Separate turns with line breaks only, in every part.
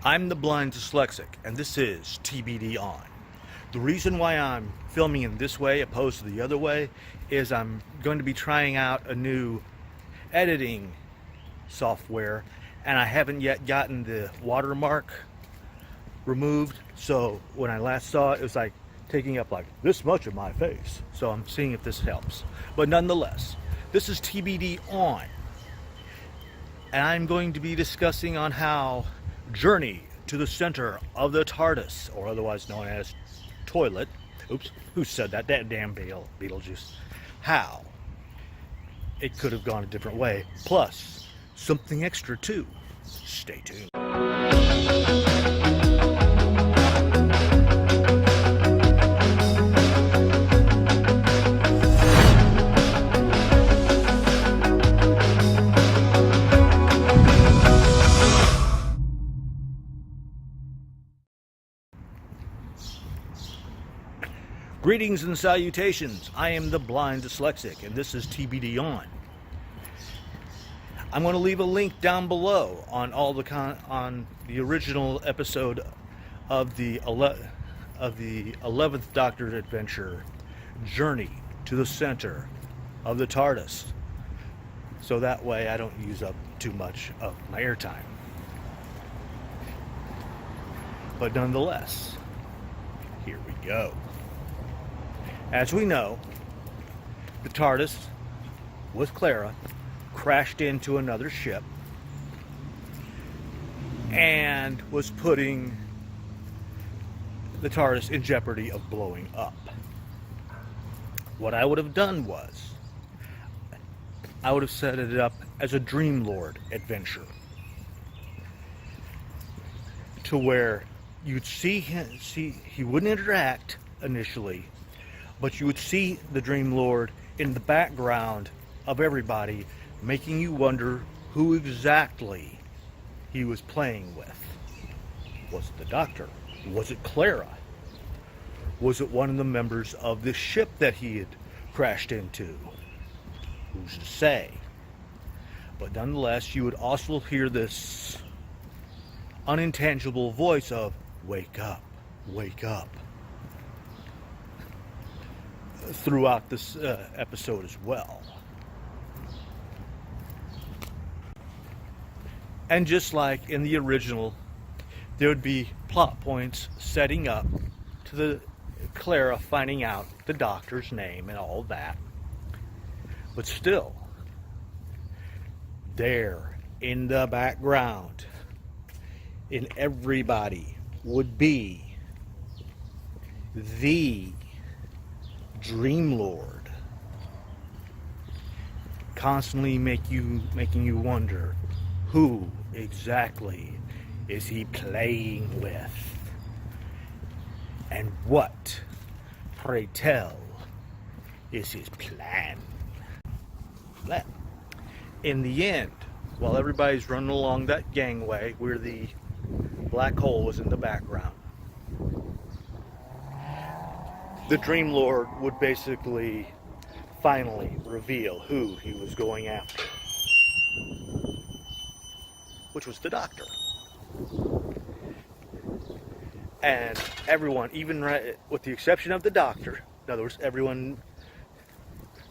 I'm the blind dyslexic, and this is TBD on. The reason why I'm filming in this way opposed to the other way is I'm going to be trying out a new editing software, and I haven't yet gotten the watermark removed. So when I last saw it, it was like taking up like this much of my face. So I'm seeing if this helps. But nonetheless, this is TBD on. And I'm going to be discussing on how Journey to the Center of the TARDIS, or otherwise known as toilet. Oops, who said that? That damn Beetlejuice. How it could have gone a different way. Plus, something extra too. Stay tuned. Greetings and salutations. I am the blind dyslexic, and this is TBD on. I'm going to leave a link down below on all the on the original episode of the 11th Doctor's adventure, Journey to the Center of the TARDIS. So that way I don't use up too much of my airtime. But nonetheless, here we go. As we know, the TARDIS with Clara crashed into another ship and was putting the TARDIS in jeopardy of blowing up. What I would have done was I would have set it up as a Dreamlord adventure, to where you'd see he wouldn't interact initially, but you would see the Dream Lord in the background of everybody, making you wonder who exactly he was playing with. Was it the Doctor? Was it Clara? Was it one of the members of this ship that he had crashed into? Who's to say? But nonetheless, you would also hear this unintangible voice of, "Wake up, wake up," throughout this episode as well. And just like in the original, there would be plot points setting up to the Clara finding out the Doctor's name and all that. But still, there in the background, in everybody, would be the Dream Lord, constantly making you wonder, who exactly is he playing with, and what, pray tell, is his plan? But in the end, while everybody's running along that gangway where the black hole was in the background, the Dream Lord would basically finally reveal who he was going after, which was the Doctor. And everyone, even with the exception of the Doctor, in other words, everyone,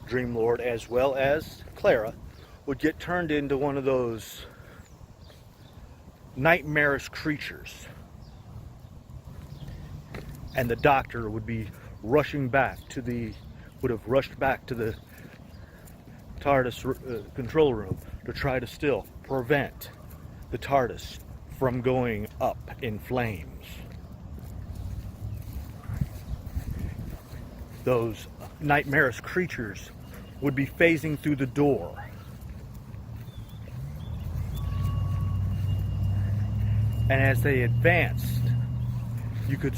Dream Lord as well as Clara, would get turned into one of those nightmarish creatures. And the Doctor would have rushed back to the TARDIS control room to try to still prevent the TARDIS from going up in flames. Those nightmarish creatures would be phasing through the door. And as they advanced, you can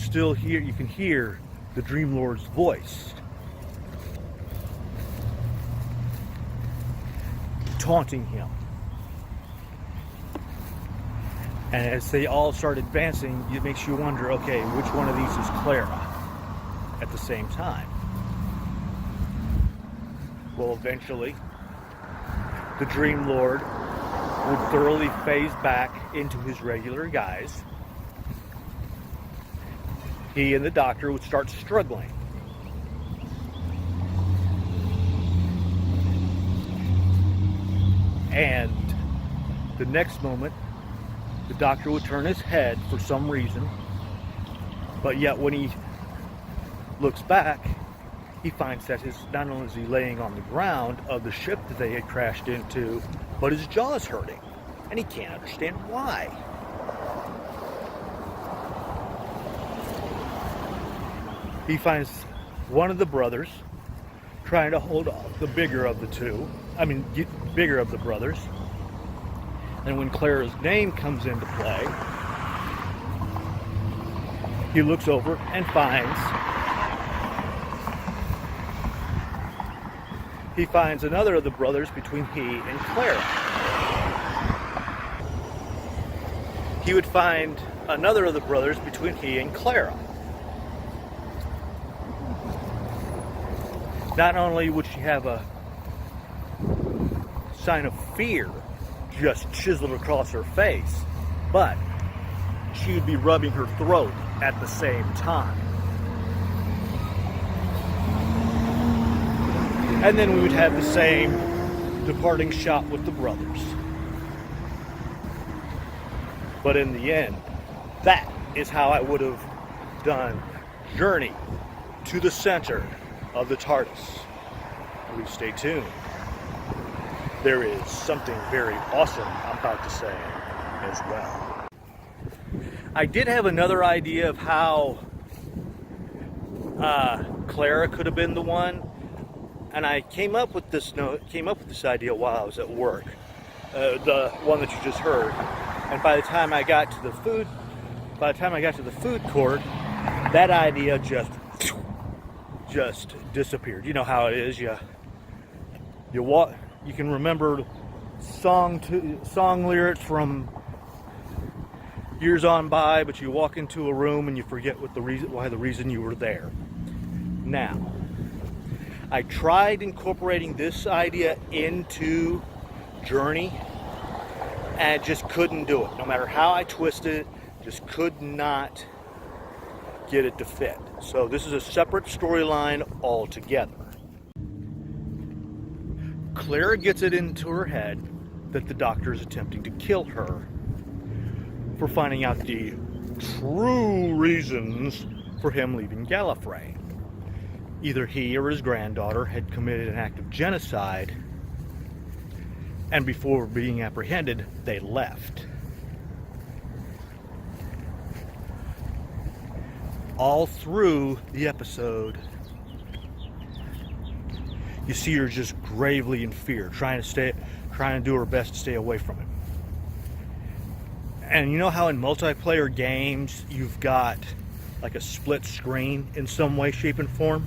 hear the Dream Lord's voice taunting him. And as they all start advancing, it makes you wonder, okay, which one of these is Clara at the same time? Well, eventually, the Dream Lord would thoroughly phase back into his regular guise, he and the doctor would start struggling. And the next moment, the doctor would turn his head for some reason, but yet when he looks back, he finds that not only is he laying on the ground of the ship that they had crashed into, but his jaw is hurting, and he can't understand why. He finds one of the brothers trying to hold off the bigger of the bigger of the brothers. And when Clara's name comes into play, he looks over and finds another of the brothers between he and Clara. He would find another of the brothers between he and Clara. Not only would she have a sign of fear just chiseled across her face, but she would be rubbing her throat at the same time. And then we would have the same departing shot with the brothers. But in the end, that is how I would have done Journey to the Center of the TARDIS. Please stay tuned. There is something very awesome I'm about to say as well. I did have another idea of how Clara could have been the one, and I came up with this idea while I was at work, the one that you just heard. And by the time I got to the food court, that idea just disappeared. You know how it is. You can remember song lyrics from years on by, but you walk into a room and you forget why the reason you were there. Now, I tried incorporating this idea into Journey, and just couldn't do it. No matter how I twisted it, just could not get it to fit. So this is a separate storyline altogether. Clara gets it into her head that the doctor is attempting to kill her for finding out the true reasons for him leaving Gallifrey. Either he or his granddaughter had committed an act of genocide, and before being apprehended, they left. All through the episode, you see her just gravely in fear, trying to do her best to stay away from him. And you know how in multiplayer games you've got like a split screen in some way, shape, and form?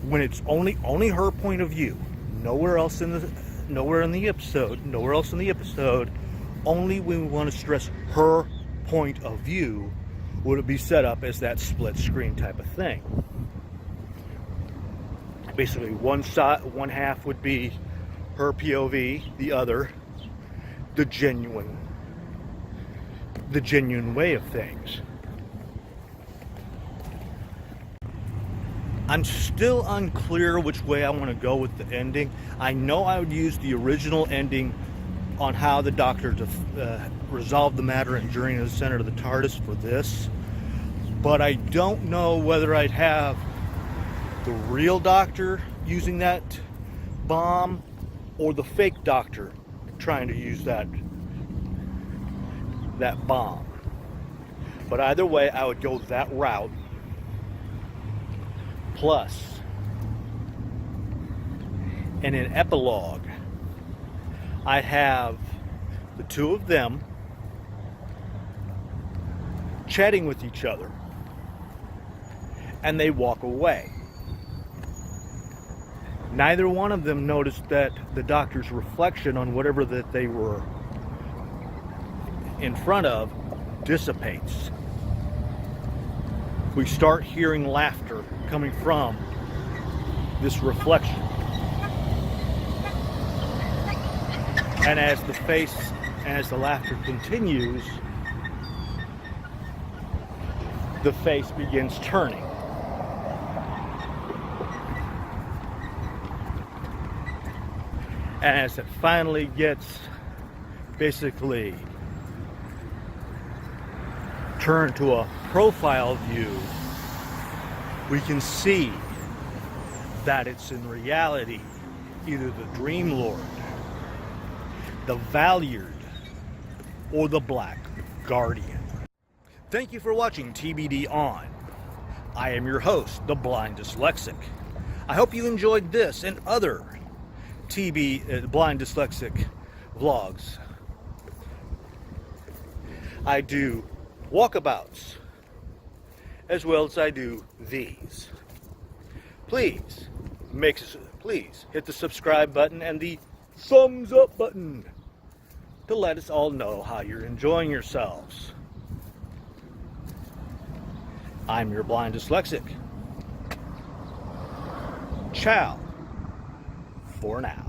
When it's only her point of view, nowhere else in the episode, only when we want to stress her point of view would it be set up as that split screen type of thing. Basically, one half would be her POV, the other, the genuine way of things. I'm still unclear which way I want to go with the ending. I know I would use the original ending on how the Doctor resolved the matter in Journey to the Center of the TARDIS for this, but I don't know whether I'd have the real Doctor using that bomb or the fake Doctor trying to use that bomb. But either way, I would go that route. Plus, in an epilogue, I have the two of them chatting with each other, and they walk away. Neither one of them noticed that the Doctor's reflection on whatever that they were in front of dissipates. We start hearing laughter coming from this reflection. And as the laughter continues, the face begins turning. And as it finally gets basically turned to a profile view, we can see that it's in reality either the Dream Lord, the Valued, or the Black Guardian. Thank you for watching TBD On. I am your host, the Blind Dyslexic. I hope you enjoyed this and other Blind Dyslexic vlogs. I do walkabouts as well as I do these. Please hit the subscribe button and the thumbs up button to let us all know how you're enjoying yourselves. I'm your Blind Dyslexic. Ciao for now.